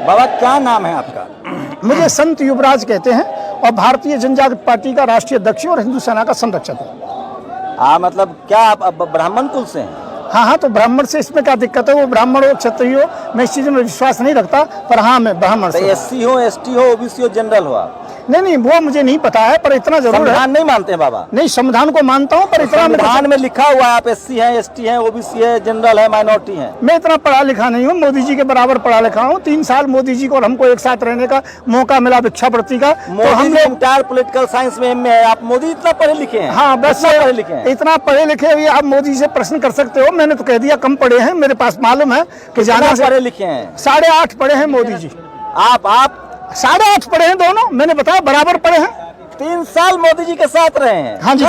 बाबा क्या नाम है आपका? मुझे संत युवराज कहते हैं और भारतीय जनजागृत पार्टी का राष्ट्रीय अध्यक्ष और हिंदू सेना का संरक्षक हूँ। मतलब क्या आप अब ब्राह्मण कुल से हैं? हाँ, तो ब्राह्मण से इसमें क्या दिक्कत है? वो ब्राह्मण हो क्षत्रिय हो, मैं इस चीज़ में विश्वास नहीं रखता, पर हाँ मैं ब्राह्मण से। एससी हो, एसटी हो, ओबीसी हो, जनरल हो आप? नहीं, वो मुझे नहीं पता है, पर इतना जरूर है। संविधान नहीं मानते हैं बाबा? नहीं, संविधान को मानता हूँ, पर इतना संविधान में लिखा हुआ है आप एससी हैं, एसटी हैं, ओबीसी है, जनरल है, माइनॉरिटी हैं। मैं इतना पढ़ा लिखा नहीं हूँ, मोदी जी के बराबर पढ़ा लिखा हूँ। 3 साल मोदी जी को और हमको एक साथ रहने का मौका मिला भिक्षावृत्ति का। तो हम लोग इंटायर पॉलिटिकल साइंस में एमए है, आप मोदी इतना पढ़े लिखे हैं? हाँ, बस पढ़े लिखे हैं। इतना पढ़े लिखे हुए आप मोदी से प्रश्न कर सकते हो। मैंने तो कह दिया कम पढ़े हैं, मेरे पास मालूम है कि ज्यादा पढ़े लिखे हैं। 8.5 पढ़े हैं मोदी जी। आप 8.5 पढ़े हैं दोनों, मैंने बताया बराबर पढ़े हैं। 3 साल मोदी जी के साथ रहे हैं? हाँ जी,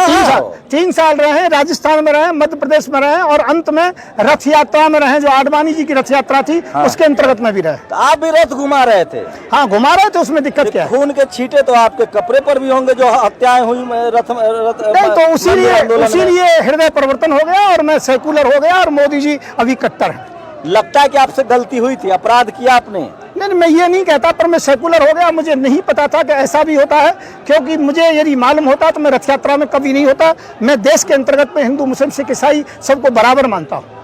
3 साल रहे हैं। राजस्थान में रहे, मध्य प्रदेश में रहे, और अंत में रथ यात्रा में रहे, जो आडवाणी जी की रथ यात्रा थी। हाँ। उसके अंतर्गत में भी रहे। तो आप भी रथ घुमा रहे थे? हाँ, घुमा रहे थे, उसमें दिक्कत क्या है? खून के छींटे तो आपके कपड़े पर भी होंगे जो हत्याएं हुई रथ नहीं, तो उसीलिए हृदय परिवर्तन हो गया और मैं सेकुलर हो गया और मोदी जी अभी कट्टर है। लगता है कि आपसे गलती हुई थी, अपराध किया आपने? नहीं, मैं ये नहीं कहता, पर मैं सेकुलर हो गया। मुझे नहीं पता था कि ऐसा भी होता है, क्योंकि मुझे यदि मालूम होता तो मैं रथ यात्रा में कभी नहीं होता। मैं देश के अंतर्गत में हिंदू, मुस्लिम, सिख, ईसाई सबको बराबर मानता हूँ।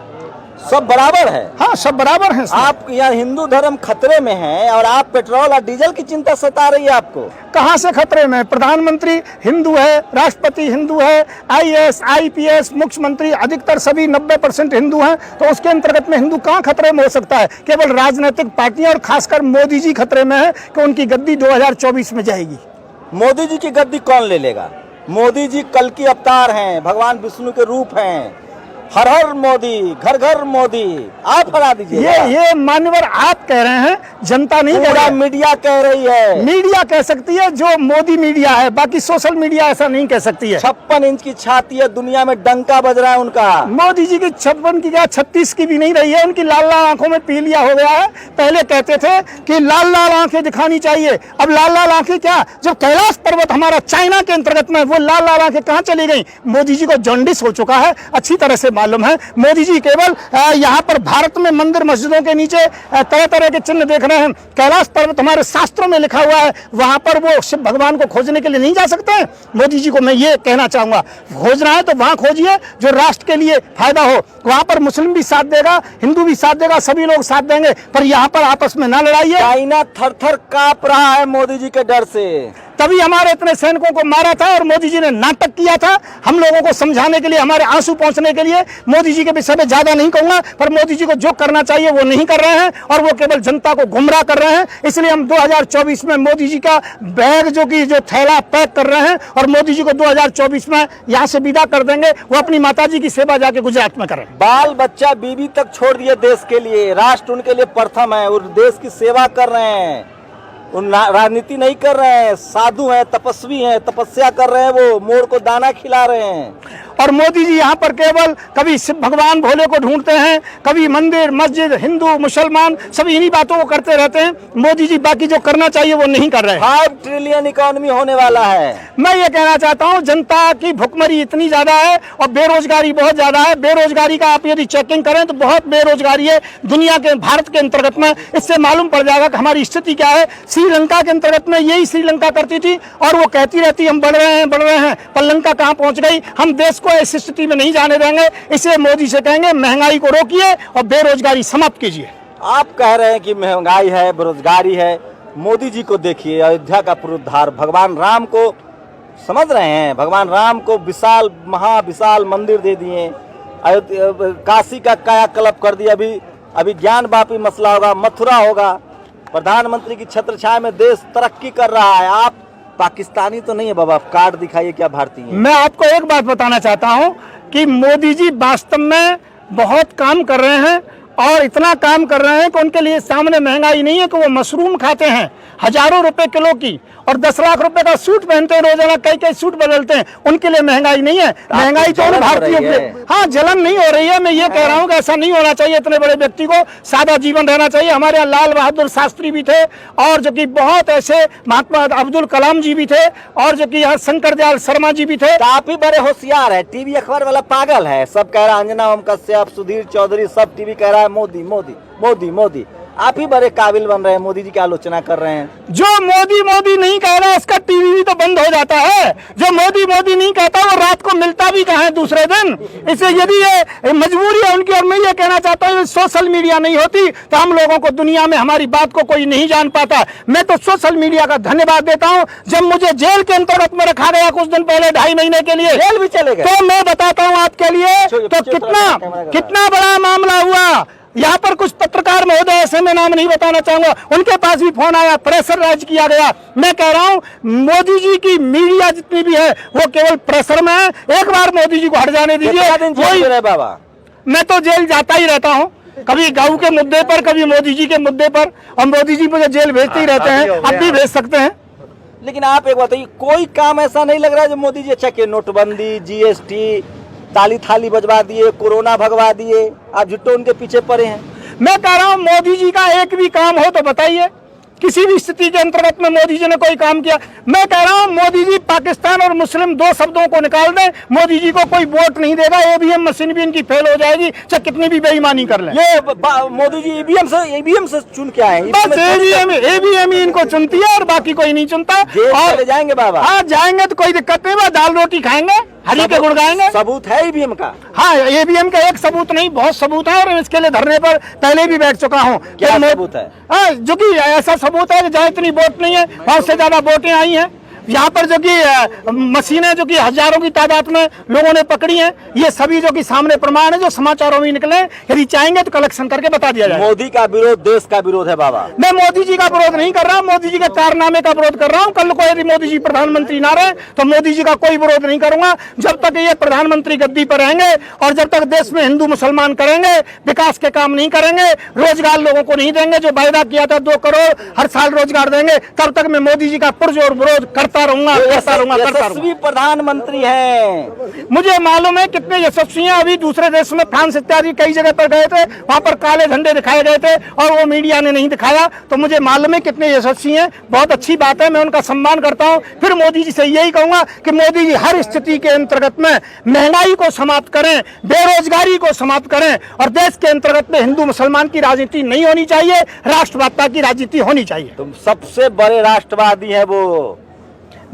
सब बराबर है? हाँ, सब बराबर हैं। आप यहाँ हिंदू धर्म खतरे में है और आप पेट्रोल और डीजल की चिंता सता रही है आपको? कहाँ से खतरे में? प्रधानमंत्री हिंदू है, राष्ट्रपति हिंदू है, आईएएस, आईपीएस, मुख्यमंत्री अधिकतर सभी 90% हिंदू हैं। तो उसके अंतर्गत में हिंदू कहाँ खतरे में हो सकता है? केवल राजनीतिक पार्टियां और खासकर मोदी जी खतरे में है कि उनकी गद्दी 2024 में जाएगी। मोदी जी की गद्दी कौन ले लेगा? मोदी जी कल की अवतार हैं, भगवान विष्णु के रूप हैं। हर हर मोदी, घर घर मोदी, आप हरा दीजिए। ये मान्यवर आप कह रहे हैं, जनता नहीं कह रहा। मीडिया कह रही है। मीडिया कह सकती है, जो मोदी मीडिया है, बाकी सोशल मीडिया ऐसा नहीं कह सकती है। 56 इंच की छाती है, दुनिया में डंका बज रहा है उनका। मोदी जी की 56 की क्या 36 की भी नहीं रही है। उनकी लाल लाल आंखों में पीलिया हो गया है। पहले कहते थे कि लाल लाल आंखें दिखानी चाहिए, अब लाल लाल आंखें क्या, जब कैलाश पर्वत हमारा चाइना के अंतर्गत में, वो लाल लाल आंखें कहाँ चली गई? मोदी जी को जॉन्डिस हो चुका है, अच्छी तरह से मालूम है। मोदी जी केवल यहाँ पर भारत में मंदिर मस्जिदों के नीचे तरह तरह के चिन्ह देख रहे हैं। कैलाश पर्वत हमारे शास्त्रों में लिखा हुआ है, वहां पर वो शिव भगवान को खोजने के लिए नहीं जा सकते हैं। मोदी जी को मैं ये कहना चाहूंगा, खोजना है तो वहां खोजिए जो राष्ट्र के लिए फायदा हो। वहां पर मुस्लिम भी साथ देगा, हिंदू भी साथ देगा, सभी लोग साथ देंगे, पर यहाँ पर आपस में ना लड़ाइए। चाइना थर थर कांप रहा है मोदी जी के डर से। तभी हमारे इतने सैनिकों को मारा था और मोदी जी ने नाटक किया था हम लोगों को समझाने के लिए, हमारे आंसू पहुंचने के लिए। मोदी जी के विषय में ज्यादा नहीं कहूंगा, पर मोदी जी को जो करना चाहिए वो नहीं कर रहे हैं और वो केवल जनता को गुमराह कर रहे हैं। इसलिए हम 2024 में मोदी जी का बैग जो थैला पैक कर रहे हैं और मोदी जी को 2024 में यहाँ से विदा कर देंगे। वो अपनी माता जी की सेवा जाके गुजरात में करें। बाल बच्चा बीवी तक छोड़ दिए देश के लिए। राष्ट्र उनके लिए प्रथम है और देश की सेवा कर रहे हैं। राजनीति नहीं कर रहे हैं, साधु हैं, तपस्वी हैं, तपस्या कर रहे हैं, वो मोर को दाना खिला रहे हैं। और मोदी जी यहाँ पर केवल कभी शिव भगवान भोले को ढूंढते हैं, कभी मंदिर मस्जिद, हिंदू मुसलमान, सभी इन्हीं बातों को करते रहते हैं। मोदी जी बाकी जो करना चाहिए वो नहीं कर रहे हैं। 5 ट्रिलियन इकोनॉमी होने वाला है। मैं ये कहना चाहता हूँ, जनता की भुखमरी इतनी ज्यादा है और बेरोजगारी बहुत ज्यादा है। बेरोजगारी का आप यदि चेकिंग करें तो बहुत बेरोजगारी है दुनिया के, भारत के अंतर्गत में। इससे मालूम पड़ जाएगा कि हमारी स्थिति क्या है। श्रीलंका के अंतर्गत में यही श्रीलंका करती थी और वो कहती रहती हम बढ़ रहे हैं, पर लंका कहाँ पहुंच गई। हम देश को ऐसी स्थिति में नहीं जाने देंगे। इसलिए मोदी से कहेंगे महंगाई को रोकिए और बेरोजगारी समाप्त कीजिए। आप कह रहे हैं कि महंगाई है, बेरोजगारी है। मोदी जी को देखिए, अयोध्या का पुनरुद्धार, भगवान राम को समझ रहे हैं, भगवान राम को विशाल महाविशाल मंदिर दे दिए, अयोध्या काशी का कायाकल्प कर दिया। अभी ज्ञान वापी मसला होगा, मथुरा होगा। प्रधानमंत्री की छत्र छाया में देश तरक्की कर रहा है। आप पाकिस्तानी तो नहीं है बाबा, कार्ड दिखाइए क्या भारतीय है। मैं आपको एक बात बताना चाहता हूं कि मोदी जी वास्तव में बहुत काम कर रहे हैं और इतना काम कर रहे हैं कि उनके लिए सामने महंगाई नहीं है कि वो मशरूम खाते हैं हजारों रुपए किलो की और 10 लाख रुपए का सूट पहनते हैं रोजाना, कई सूट बदलते हैं। उनके लिए महंगाई नहीं है। महंगाई तो भारतीयों के, हाँ, जलन नहीं हो रही है। मैं ये कह रहा हूँ कि ऐसा नहीं होना चाहिए। इतने बड़े व्यक्ति को सादा जीवन रहना चाहिए। हमारे यहाँ लाल बहादुर शास्त्री भी थे और जो कि बहुत ऐसे महात्मा अब्दुल कलाम जी भी थे और जो कि यहाँ शंकर दयाल शर्मा जी भी थे। काफी बड़े होशियार है। टीवी अखबार वाला पागल है, सब कह रहा है अंजना ओम कश्यप, सुधीर चौधरी, सब टीवी कह रहा है मोदी मोदी मोदी मोदी। आप ही बड़े काबिल बन रहे हैं, मोदी जी की आलोचना कर रहे हैं। जो मोदी मोदी नहीं कह रहा उसका टीवी भी तो बंद हो जाता है। जो मोदी मोदी नहीं कहता वो रात को मिलता भी कहाँ है दूसरे दिन। इसलिए यदि ये मजबूरी है उनकी, और मैं ये कहना चाहता हूँ सोशल मीडिया नहीं होती तो हम लोगों को दुनिया में हमारी बात को कोई नहीं जान पाता। मैं तो सोशल मीडिया का धन्यवाद देता हूँ। जब मुझे जेल के अंतर्गत में रखा गया कुछ दिन पहले 2.5 महीने के लिए, जेल भी चले गए, तो मैं बताता हूँ आपके लिए तो कितना बड़ा मामला हुआ। यहाँ पर कुछ पत्रकार महोदय ऐसे, मैं नाम नहीं बताना चाहूंगा, उनके पास भी फोन आया, प्रेशराइज किया गया। मैं कह रहा हूँ मोदी जी की मीडिया जितनी भी है वो केवल प्रेशर में है। एक बार मोदी जी को हट जाने दीजिए। बाबा मैं तो जेल जाता ही रहता हूँ, कभी गाँव के मुद्दे पर, कभी मोदी जी के मुद्दे पर, और मोदी जी मुझे जेल भेजते ही रहते हैं, अब भी भेज सकते हैं। लेकिन आप एक बताइए, कोई काम ऐसा नहीं लग रहा है जो मोदी जी अच्छा किए? नोटबंदी, जीएसटी, ताली थाली बजवा दिए, कोरोना भगवा दिए, आप झुट्टो उनके पीछे पड़े हैं। मैं कह रहा हूं मोदी जी का एक भी काम हो तो बताइए, किसी भी स्थिति के अंतर्गत में मोदी जी ने कोई काम किया। मैं कह रहा हूं मोदी जी पाकिस्तान और मुस्लिम 2 शब्दों को निकाल दें, मोदी जी को कोई वोट नहीं देगा। ईवीएम मशीन भी इनकी फेल हो जाएगी, चाहे कितनी भी बेईमानी कर लें। ये मोदी जी ईवीएम से चुन के आए हैं, बस ईवीएम ही इनको चुनती है और बाकी कोई नहीं चुनता। और जाएंगे बाबा, हाँ जाएंगे तो कोई दिक्कत नहीं, दाल रोटी खाएंगे, हरी के गुड़ गाएंगे। सबूत है ईवीएम का? हाँ, ईवीएम का एक सबूत नहीं, बहुत सबूत है, और इसके लिए धरने पर पहले भी बैठ चुका हूँ। क्या सबूत है? जो कि ऐसा सबूत है कि जहाँ इतनी वोट नहीं है वहाँ से ज्यादा वोटें आई हैं। यहाँ पर जो कि मशीनें जो कि हजारों की तादाद में लोगों ने पकड़ी हैं, ये सभी जो कि सामने प्रमाण है, जो समाचारों में निकले। यदि चाहेंगे तो कलेक्शन करके बता दिया जाए। मोदी का विरोध देश का विरोध है बाबा। मैं मोदी जी का विरोध नहीं कर रहा हूँ, मोदी जी के कारनामे का विरोध कर रहा हूँ। कल को यदि मोदी जी प्रधानमंत्री ना रहे तो मोदी जी का कोई विरोध नहीं करूंगा। जब तक ये प्रधानमंत्री गद्दी पर रहेंगे और जब तक देश में हिंदू मुसलमान करेंगे, विकास के काम नहीं करेंगे, रोजगार लोगों को नहीं देंगे, जो वायदा किया था 2 करोड़ हर साल रोजगार देंगे, तब तक मैं मोदी जी का पुरजोर विरोध करता रहूंगा। यशस्वी प्रधानमंत्री हैं, मुझे मालूम है कितने यशस्वी हैं। अभी दूसरे देश में फ्रांस इत्यादि कई जगह पर गए थे, वहां पर काले झंडे दिखाए गए थे और वो मीडिया ने नहीं दिखाया, तो मुझे मालूम है कितने यशस्वी हैं। बहुत अच्छी बात है, मैं उनका सम्मान करता हूं। फिर मोदी जी से यही कहूंगा कि मोदी जी हर स्थिति के अंतर्गत में महंगाई को समाप्त करें, बेरोजगारी को समाप्त करें, और देश के अंतर्गत में हिंदू मुसलमान की राजनीति नहीं होनी चाहिए, राष्ट्रवादिता की राजनीति होनी चाहिए। तुम सबसे बड़े राष्ट्रवादी है वो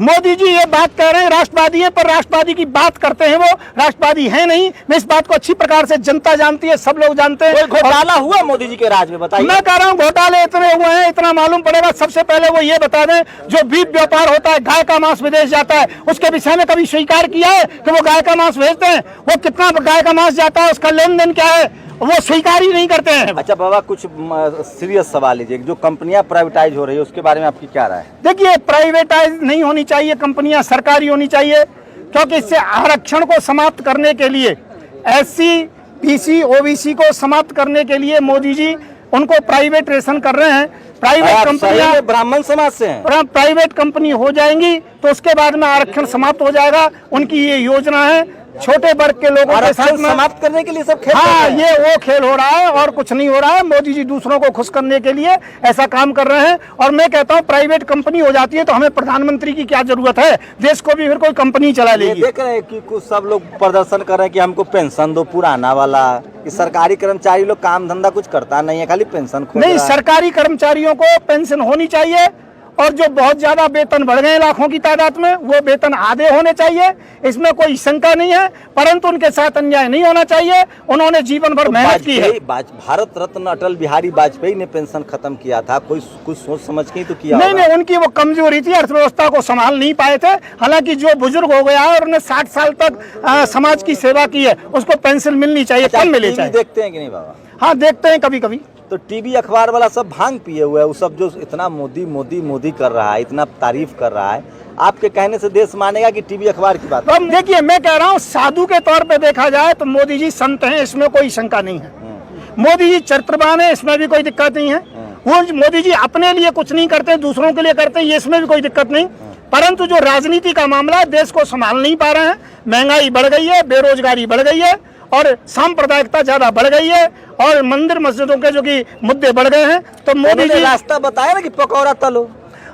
मोदी जी ये बात कह रहे हैं राष्ट्रवादी है, पर राष्ट्रवादी की बात करते हैं, वो राष्ट्रवादी है नहीं। मैं इस बात को अच्छी प्रकार से जनता जानती है, सब लोग जानते हैं। घोटाला हुआ मोदी जी के राज में, बताइए। मैं कह रहा हूँ घोटाले इतने हुए हैं, इतना मालूम पड़ेगा। सबसे पहले वो ये बता दें, जो बीफ व्यापार होता है, गाय का मांस विदेश जाता है, उसके विषय में कभी स्वीकार किया है कि वो गाय का मांस भेजते हैं? वो कितना गाय का मांस जाता है, उसका लेन देन क्या है, वो स्वीकार ही नहीं करते हैं। अच्छा बाबा, कुछ सीरियस सवाल लीजिए, जो कंपनियां प्राइवेटाइज हो रही है उसके बारे में आपकी क्या राय है? देखिए, प्राइवेटाइज नहीं होनी चाहिए, कंपनियां सरकारी होनी चाहिए, क्योंकि इससे आरक्षण को समाप्त करने के लिए, SC, BC, OBC को समाप्त करने के लिए मोदी जी उनको प्राइवेटाइजेशन कर रहे हैं। प्राइवेट कंपनियां ब्राह्मण समाज से हैं, प्राइवेट कंपनी हो जाएंगी तो उसके बाद में आरक्षण समाप्त हो जाएगा। उनकी ये योजना है, छोटे वर्ग के लोगों के साथ समाप्त करने के लिए सब खेल। हाँ, ये वो खेल हो रहा है और कुछ नहीं हो रहा है। मोदी जी दूसरों को खुश करने के लिए ऐसा काम कर रहे हैं, और मैं कहता हूँ प्राइवेट कंपनी हो जाती है तो हमें प्रधानमंत्री की क्या जरूरत है, देश को भी फिर कोई कंपनी चला लेगी। देख रहे हैं कि कुछ सब लोग प्रदर्शन कर रहे हैं कि हमको पेंशन दो पुराना वाला, कि सरकारी कर्मचारी लोग काम धंधा कुछ करता नहीं है, खाली पेंशन नहीं, सरकारी कर्मचारियों को पेंशन होनी चाहिए, और जो बहुत ज्यादा वेतन बढ़ गए लाखों की तादाद में, वो वेतन आधे होने चाहिए, इसमें कोई शंका नहीं है। परंतु उनके साथ अन्याय नहीं होना चाहिए। उन्होंने जीवन भर मेहनत की है। भारत रत्न अटल बिहारी वाजपेयी ने पेंशन खत्म किया था, कोई कुछ सोच समझ के तो किया नहीं, उनकी वो कमजोरी थी, अर्थव्यवस्था को संभाल नहीं पाए थे। हालांकि जो बुजुर्ग हो गया है और उन्हें 60 साल तक समाज की सेवा की है, उसको पेंशन मिलनी चाहिए, कम मिलनी चाहिए। देखते हैं कि नहीं बाबा? हाँ, देखते हैं कभी कभी। तो टीवी अखबार वाला सब भांग पिए हुए है, वो सब जो इतना मोदी मोदी मोदी कर रहा है, इतना तारीफ कर रहा है, आपके कहने से देश मानेगा कि टीवी अखबार की बात? तो देखिए, मैं कह रहा हूँ साधु के तौर पे देखा जाए तो मोदी जी संत हैं, इसमें कोई शंका नहीं है। मोदी जी चरित्रवान है, इसमें भी कोई दिक्कत नहीं है। वो मोदी जी अपने लिए कुछ नहीं करते, दूसरों के लिए करते, ये इसमें भी कोई दिक्कत नहीं। परंतु जो राजनीति का मामला है, देश को संभाल नहीं पा रहे हैं। महंगाई बढ़ गई है, बेरोजगारी बढ़ गई है, और सांप्रदायिकता ज्यादा बढ़ गई है, और मंदिर मस्जिदों के जो कि मुद्दे बढ़ गए हैं। तो मोदी जी रास्ता बताया ना कि पकौड़ा तलो।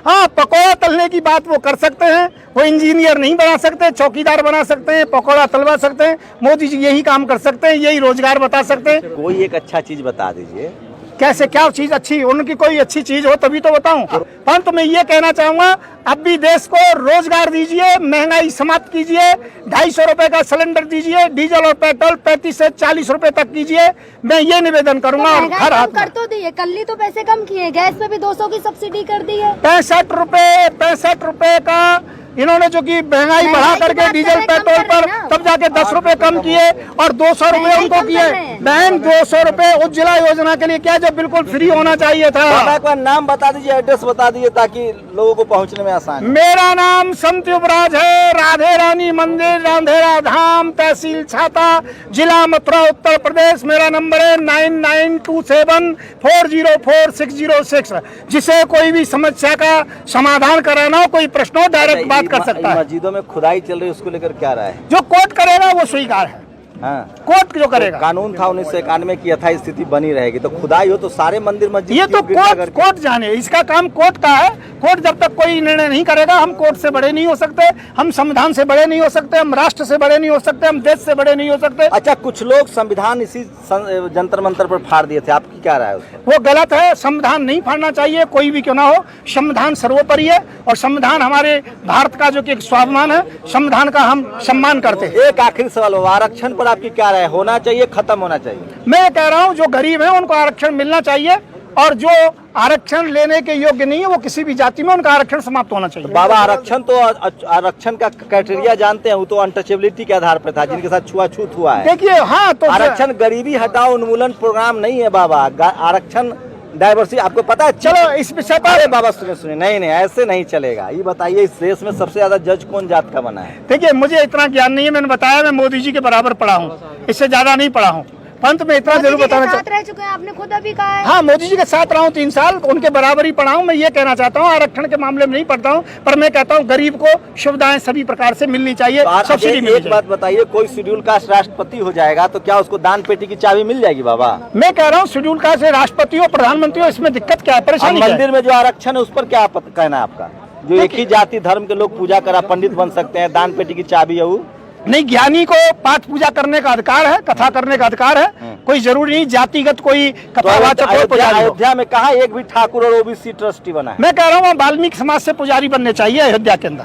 हाँ, पकौड़ा तलने की बात वो कर सकते हैं, वो इंजीनियर नहीं बना सकते, चौकीदार बना सकते हैं, पकौड़ा तलवा सकते हैं। मोदी जी यही काम कर सकते हैं, यही रोजगार बता सकते हैं। कोई एक अच्छा चीज बता दीजिए कैसे क्या चीज अच्छी, उनकी कोई अच्छी चीज हो तभी तो बताऊं। परंतु मैं ये कहना चाहूंगा, अब भी देश को रोजगार दीजिए, महंगाई समाप्त कीजिए, 250 रुपए का सिलेंडर दीजिए, डीजल और पेट्रोल 35 से 40 रुपए तक कीजिए। मैं ये निवेदन करूंगा। और हर हाथ कर तो दिए, कल ही तो पैसे कम किए, गैस पे भी 200 की सब्सिडी कर दी है। 65 रुपए का इन्होंने जो कि महंगाई बढ़ा करके डीजल पेट्रोल पर तब जाके 10 रुपए कम किए और 200 रुपए उनको किए। बहन 200 रुपए उज्ज्वला योजना के लिए क्या, जब बिल्कुल फ्री होना चाहिए था। बाबा एक बार नाम बता दीजिए, एड्रेस बता दीजिए ताकि लोगों को पहुंचने में आसान हो। मेरा नाम संत युवराज है, राधे रानी मंदिर, रांधेरा धाम, तहसील छाता, जिला मथुरा, उत्तर प्रदेश। मेरा नंबर है 9927404606। जिसे कोई भी समस्या का समाधान कराना हो, कोई प्रश्न हो, डायरेक्ट बात कर सकता है। मस्जिदों में खुदाई चल रही है, उसको लेकर क्या राय है? जो कोर्ट करेगा वो स्वीकार है। हाँ। कोर्ट जो करेगा। कानून था 1991 की यथा स्थिति बनी रहेगी, तो खुदाई हो तो सारे मंदिर मस्जिद ये तो कोर्ट जाने, इसका काम कोर्ट का है। कोर्ट जब तक कोई निर्णय नहीं करेगा, हम कोर्ट से बड़े नहीं हो सकते, हम संविधान से बड़े नहीं हो सकते, हम राष्ट्र से बड़े नहीं हो सकते, हम देश से बड़े नहीं हो सकते। अच्छा, कुछ लोग संविधान इसी जंतर मंतर पर फाड़ दिए थे, आपकी क्या राय है उसमें? वो गलत है। संविधान नहीं फाड़ना चाहिए, कोई भी क्यों ना हो। संविधान सर्वोपरि है और संविधान हमारे भारत का जो कि एक स्वाभिमान है, संविधान का हम सम्मान करते हैं। एक आखिरी सवाल, आरक्षण पर आपकी क्या राय? होना चाहिए, खत्म होना चाहिए? मैं कह रहा हूँ जो गरीब है उनको आरक्षण मिलना चाहिए, और जो आरक्षण लेने के योग्य नहीं है वो किसी भी जाति में, उनका आरक्षण समाप्त होना चाहिए। बाबा आरक्षण का क्राइटेरिया जानते हैं, वो तो अनटचेबिलिटी के आधार पर था, जिनके साथ छुआछूत हुआ है। देखिए, हाँ तो आरक्षण गरीबी हटाओ उन्मूलन प्रोग्राम नहीं है बाबा। आरक्षण डाइवर्सिटी, आपको पता है? चलो इस विषय पर। अरे बाबा सुनिए, नहीं ऐसे नहीं चलेगा। ये बताइए, इस देश में सबसे ज्यादा जज कौन जात का बना है? देखिए, मुझे इतना ज्ञान नहीं है, मैंने बताया मैं मोदी जी के बराबर पढ़ा हूँ, इससे ज्यादा नहीं पढ़ा हूँ। परंतु मैं इतना जरूर बताना चाहता रह चुके हैं, आपने खुद अभी कहा है। हाँ, मोदी जी के साथ रहा हूँ 3 साल, उनके बराबर ही पढ़ा हूँ। मैं ये कहना चाहता हूँ, आरक्षण के मामले में नहीं पढ़ता हूँ, पर मैं कहता हूँ गरीब को सुविधाएं सभी प्रकार से मिलनी चाहिए, सब्सिडी मिलनी चाहिए। एक बात बताइए, कोई शेड्यूल कास्ट राष्ट्रपति हो जाएगा तो क्या उसको दान पेटी की चाबी मिल जाएगी बाबा? मैं कह रहा हूँ शेड्यूल कास्ट से राष्ट्रपति हो, प्रधानमंत्री हो, इसमें दिक्कत क्या है, परेशानी क्या है? मंदिर में जो आरक्षण है उस पर क्या कहना है आपका? जो एक ही जाति धर्म के लोग पूजा करा पंडित बन सकते हैं, दान पेटी की चाबी है वो नहीं। ज्ञानी को पाठ पूजा करने का अधिकार है, कथा करने का अधिकार है, कोई जरूरी नहीं जातिगत कोई कथावाचक हो, पुजारी हो। अयोध्या में कहा एक भी ठाकुर और ओबीसी ट्रस्टी बना है? मैं कह रहा हूँ वाल्मीकि समाज से पुजारी बनने चाहिए अयोध्या के अंदर।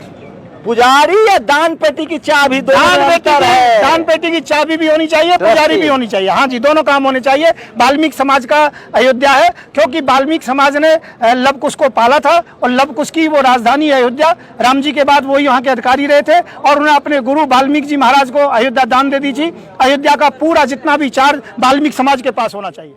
पुजारी या दान पेटी की चाबी? दान पेटी की चाबी भी होनी चाहिए, पुजारी भी होनी चाहिए। हाँ जी, दोनों काम होने चाहिए। वाल्मीकि समाज का अयोध्या है, क्योंकि वाल्मीकि समाज ने लव कुश को पाला था, और लव कुश की वो राजधानी है अयोध्या। राम जी के बाद वही यहाँ के अधिकारी रहे थे, और उन्हें अपने गुरु वाल्मीकि जी महाराज को अयोध्या दान दे दी थी। अयोध्या का पूरा जितना भी चार्ज वाल्मीकि समाज के पास होना चाहिए।